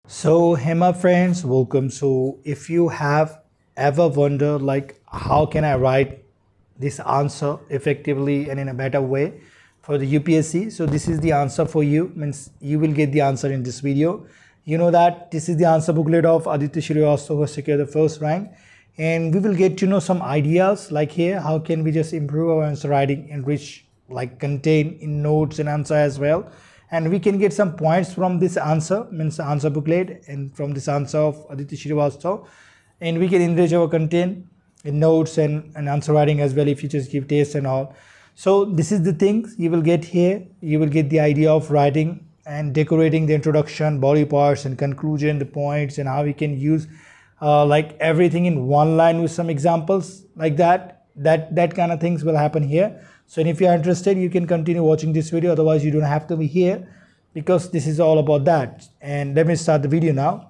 So, hey my friends, welcome. So, if you have ever wondered like how can I write this answer effectively and in a better way for the UPSC, so this is the answer for you. Means you will get the answer in this video. You know that this is the answer booklet of Aditya Shrivastava who secured the first rank, and we will get to know some ideas like here how can we just improve our answer writing, enrich like contain in notes and answer as well, and we can get some points from this answer, means answer booklet, and from this answer of Aditya Shrivastava, and we can enrich our content in notes and answer writing as well if you just give tests and all. So this is the things you will get here. You will get the idea of writing and decorating the introduction, body parts and conclusion, the points, and how we can use like everything in one line with some examples like that kind of things will happen here. So if you are interested, you can continue watching this video, otherwise you don't have to be here because this is all about that. And let me start the video now.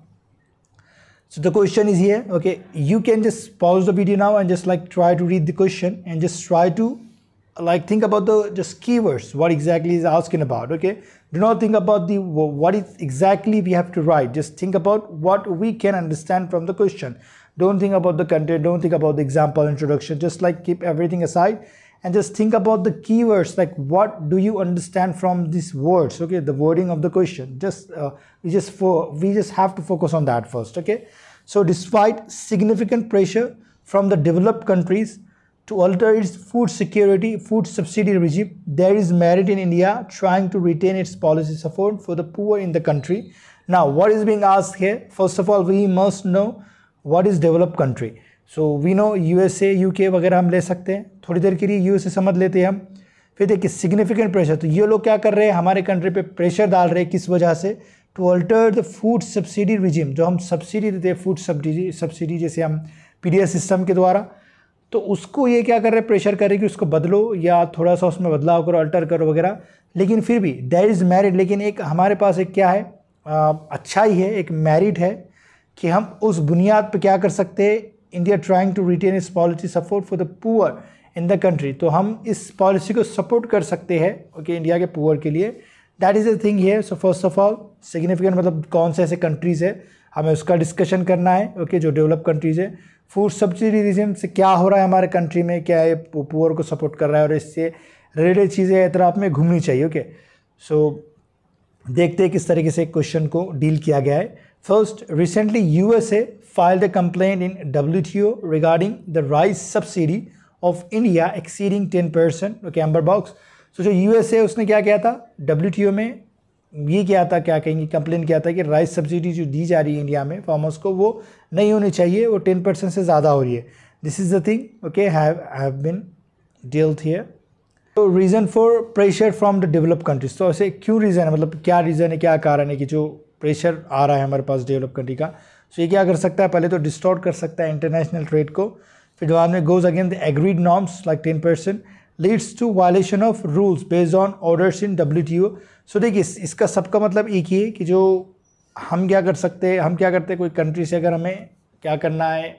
So the question is here. Okay, you can just pause the video now and just like try to read the question and just try to like think about the just keywords, what exactly is asking about. Okay, do not think about the what is exactly we have to write. Just think about what we can understand from the question. Don't think about the content, don't think about the example, introduction. Just like keep everything aside and just think about the keywords, like what do you understand from these words. Okay, the wording of the question, we just have to focus on that first. Okay, so despite significant pressure from the developed countries to alter its food security, food subsidy regime, there is merit in India trying to retain its policy support for the poor in the country. Now what is being asked here? First of all, we must know what is developed country. So we know USA UK वगैरह हम ले सकते हैं, थोड़ी देर के लिए USA समझ लेते हैं हम। फिर देखिए सिग्निफिकेंट प्रेशर, तो ये लोग क्या कर रहे हैं, हमारे कंट्री पे प्रेशर डाल रहे हैं, किस वजह से? To alter the food subsidy regime, जो हम सब्सिडी देते हैं फूड सब्सिडी जैसे हम पीडीएस सिस्टम के द्वारा, तो उसको ये क्या कर रहे हैं, प्रेशर कर रहे हैं कि उसको बदलो या थोड़ा सा उसमें बदलाव करो, अल्टर करो वगैरह। लेकिन फिर भी देयर इज़ मेरिट, लेकिन एक हमारे पास एक क्या है, अच्छा ही है, एक मेरिट है कि हम उस बुनियाद पर क्या कर सकते हैं, India trying to retain its policy support for the poor in the country, तो हम इस पॉलिसी को सपोर्ट कर सकते हैं। ओके, इंडिया के पुअर के लिए, that is the thing here. So first of all significant मतलब कौन से ऐसे कंट्रीज़ है, हमें उसका डिस्कशन करना है। ओके, जो डेवलप कंट्रीज़ है, फूड सब्सिडी रिजिम से क्या हो रहा है हमारे कंट्री में, क्या है पुअर को सपोर्ट कर रहा है, और इससे रिलेटेड चीज़ें इतना आप में घूमनी चाहिए। ओके, सो देखते हैं किस तरीके से क्वेश्चन को डील किया गया है। First, recently USA filed a complaint in WTO regarding the rice subsidy of India exceeding 10%. Okay, amber box. So जो USA उसने क्या किया था, WTO में ये किया था, क्या कहेंगे, कंप्लेन किया था कि राइस सब्सिडी जो दी जा रही है इंडिया में फार्मर्स को, वो नहीं होनी चाहिए, वो 10% से ज़्यादा हो रही है। This is the thing. Okay, have been dealed here. तो reason for pressure from the developed countries, तो ऐसे क्यों रीज़न है, मतलब क्या रीज़न है, क्या कारण है कि जो प्रेशर आ रहा है हमारे पास डेवलप कंट्री का। सो ये क्या कर सकता है, पहले तो डिस्टॉर्ट कर सकता है इंटरनेशनल ट्रेड को, फिर बाद में goes again the agreed norms like 10%, leads to violation of rules based on orders in WTO। So देखिए इसका सबका मतलब एक ही है कि जो हम क्या कर सकते हैं, हम क्या करते हैं, कोई कंट्री से अगर हमें क्या करना है,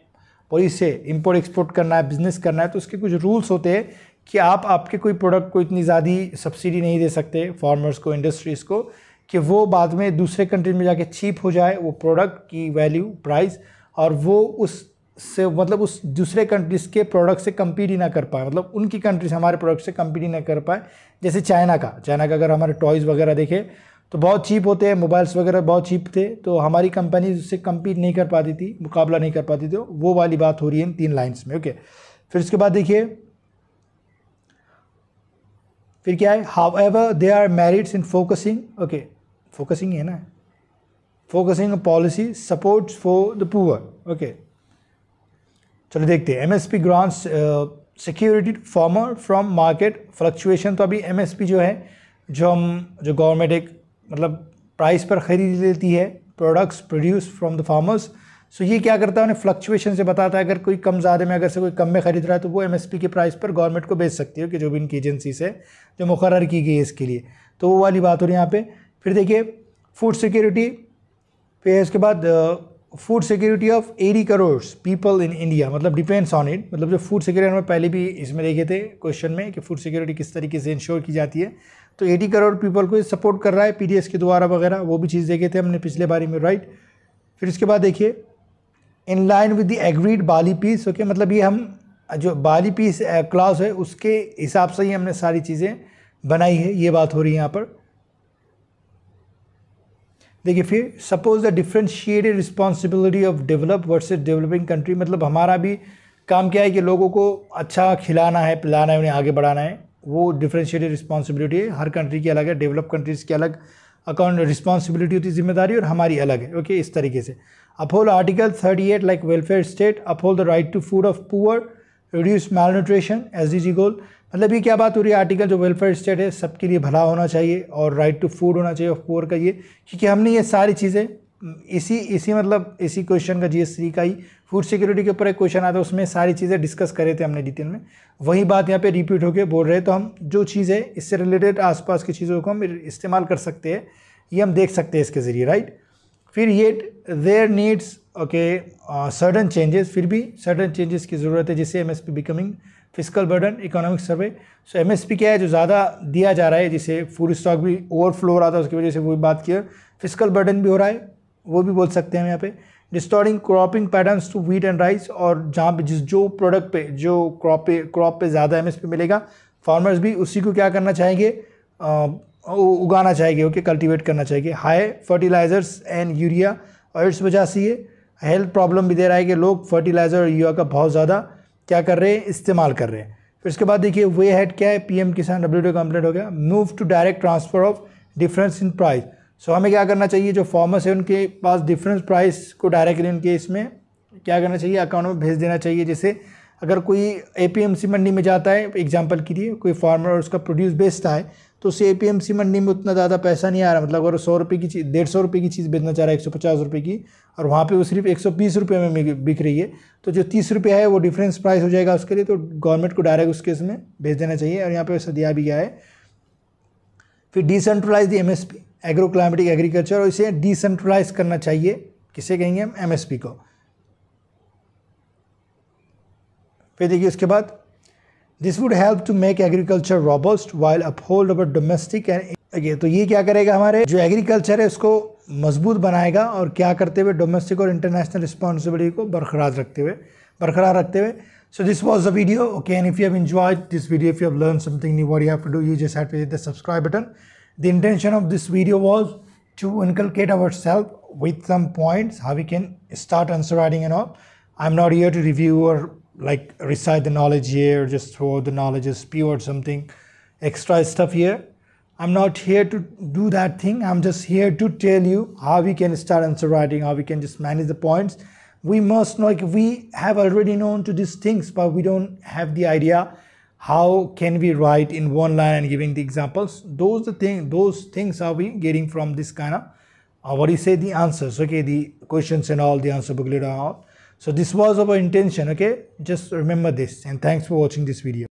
वही से इम्पोर्ट एक्सपोर्ट करना है, बिजनेस करना है, तो उसके कुछ रूल्स होते हैं कि आप आपके कोई प्रोडक्ट को इतनी ज़्यादा सब्सिडी नहीं दे सकते फार्मर्स को, इंडस्ट्रीज़ को, कि वो बाद में दूसरे कंट्री में जाके चीप हो जाए वो प्रोडक्ट की वैल्यू प्राइस, और वो उससे मतलब उस दूसरे कंट्रीज़ के प्रोडक्ट से कम्पीट ही ना कर पाए, मतलब उनकी कंट्री से हमारे प्रोडक्ट से कम्पीट ही ना कर पाए। जैसे चाइना का अगर हमारे टॉयज़ वगैरह देखें तो बहुत चीप होते हैं, मोबाइल्स वगैरह बहुत चीप थे, तो हमारी कंपनी उससे कम्पीट नहीं कर पाती थी, मुकाबला नहीं कर पाती थी, वो वाली बात हो रही है इन 3 लाइन्स में। ओके, फिर उसके बाद देखिए फिर क्या है, however they are merits in focusing, okay focusing है ना, focusing policy support for the poor. Okay, चलो देखते हैं। MSP grants security farmer from market fluctuation, तो अभी MSP जो है, जो गवर्नमेंट एक मतलब प्राइस पर खरीद लेती है products produce from the farmers, so ये क्या करता है, उन्हें फ्लक्चुएशन से बताता है, अगर कोई कम ज़्यादा में, अगर से कोई कम में खरीद रहा है तो वो MSP के प्राइस पर गवर्नमेंट को बेच सकती है, कि जो भी इनकी एजेंसी से जो मुकर्रर की गई है इसके लिए, तो वो वाली बात हो रही है यहाँ पे। फिर देखिए फूड सिक्योरिटी, फिर इसके बाद food security of 80 crore people in India, मतलब डिपेंड्स ऑन इट, मतलब जो फूड सिक्योरिटी में पहले भी इसमें देखे थे क्वेश्चन में कि फूड सिक्योरिटी किस तरीके से इंश्योर की जाती है, तो 80 करोड़ पीपल को सपोर्ट कर रहा है पीडीएस के द्वारा वगैरह, वो भी चीज़ देखे थे हमने पिछले बारी में, राइट। फिर उसके बाद देखिए in line with the agreed Bali peace, okay, मतलब ये हम जो बाली पीस क्लास है उसके हिसाब से ही हमने सारी चीज़ें बनाई है, ये बात हो रही है यहाँ पर। देखिए फिर suppose the differentiated responsibility of develop versus developing country, मतलब हमारा भी काम क्या है कि लोगों को अच्छा खिलाना है, पिलाना है, उन्हें आगे बढ़ाना है, वो डिफरेंशिएटेड रिस्पॉन्सिबिलिटी है। हर कंट्री की अलग है, डेवलप कंट्रीज़ की अलग अकाउंट रिस्पॉन्सिबिलिटी होती है, जिम्मेदारी, और हमारी अलग है, ओके, इस तरीके से। Uphold article 38 like welfare state, uphold the right to food of poor, reduce malnutrition, SDG goal. मतलब ये क्या बात हो रही है, आर्टिकल जो वेलफेयर स्टेट है सबके लिए भला होना चाहिए और राइट टू फूड होना चाहिए ऑफ पुअर का, ये क्योंकि हमने ये सारी चीज़ें इसी क्वेश्चन का GS3 का ही फूड सिक्योरिटी के ऊपर एक क्वेश्चन आता है, उसमें सारी चीज़ें डिस्कस करे थे हमने डिटेल में, वही बात यहाँ पे रिपीट होके बोल रहे हैं। तो हम जो चीज़ है इससे रिलेटेड आसपास की चीज़ों को हम इस्तेमाल कर सकते हैं, ये हम देख सकते हैं इसके ज़रिए, राइट। फिर ये there needs okay certain changes, फिर भी सर्टन चेंजेस की ज़रूरत है, जिससे MSP becoming physical burden, economic survey. So MSP क्या है, जो ज़्यादा दिया जा रहा है, जिसे फूड स्टॉक भी ओवरफ्लो हो रहा था, उसकी वजह से वही बात किया, फिजिकल बर्डन भी हो रहा है, वो भी बोल सकते हैं हम यहाँ पे। Distorting cropping patterns to wheat and rice, और जहाँ पे जो प्रोडक्ट पे, जो क्रॉप पे ज़्यादा MSP मिलेगा, फार्मर्स भी उसी को क्या करना चाहेंगे, उगाना चाहेंगे, ओके, कल्टीवेट करना चाहेंगे। हाई फर्टिलाइजर्स एंड यूरिया, और इस वजह से ये हेल्थ प्रॉब्लम भी दे रहा है कि लोग फर्टिलाइज़र और यूरिया का बहुत ज़्यादा क्या कर रहे हैं, इस्तेमाल कर रहे हैं। फिर उसके बाद देखिए वे हेड क्या है, PM किसान WTO कंप्लीट हो गया। Move to direct transfer of difference in price, so हमें क्या करना चाहिए, जो फार्मर्स है उनके पास डिफरेंस प्राइस को डायरेक्टली उनके इसमें क्या करना चाहिए, अकाउंट में भेज देना चाहिए। जैसे अगर कोई APMC मंडी में जाता है, एग्जांपल के लिए कोई फार्मर और उसका प्रोड्यूस बेचता है, तो उससे APMC मंडी में उतना ज़्यादा पैसा नहीं आ रहा, मतलब अगर 100 रुपये की चीज़ 150 रुपये की चीज़ बेचना चाह रहा है 150 रुपये की, और वहाँ पे वो सिर्फ 120 रुपये में बिक रही है, तो जो 30 रुपये है वो डिफरेंस प्राइस हो जाएगा उसके लिए, तो गवर्नमेंट को डायरेक्ट उसके इसमें भेज देना चाहिए, और यहाँ पे वैसा दिया भी गया है। फिर decentralise the MSP agro climatic agriculture, और इसे डिसेंट्रलाइज करना चाहिए, किसे कहेंगे हम, MSP को। फिर देखिए उसके बाद this would help to make agriculture robust while uphold our domestic end, तो ये क्या करेगा, हमारे जो एग्रीकल्चर है उसको मजबूत बनाएगा, और क्या करते हुए, डोमेस्टिक और इंटरनेशनल रिस्पॉन्सिबिलिटी को बरकरार रखते हुए। So this was the video, okay, and if you have enjoyed this video, if you have learned something new, what you have to do, you just have to hit the subscribe button. The intention of this video was to inculcate ourselves with some points, how we can start answer writing and all. I'm not here to review or like recite the knowledge here, just throw the knowledge as pure something extra stuff here. I'm not here to do that thing. I'm just here to tell you how we can start answer writing, how we can just manage the points. We must know, like, we have already known to these things, but we don't have the idea how can we write in one line and giving the examples. Those things are we getting from this kind of the answers, okay, the questions and all, the answer booklet and all. So this was our intention, okay, just remember this, and thanks for watching this video.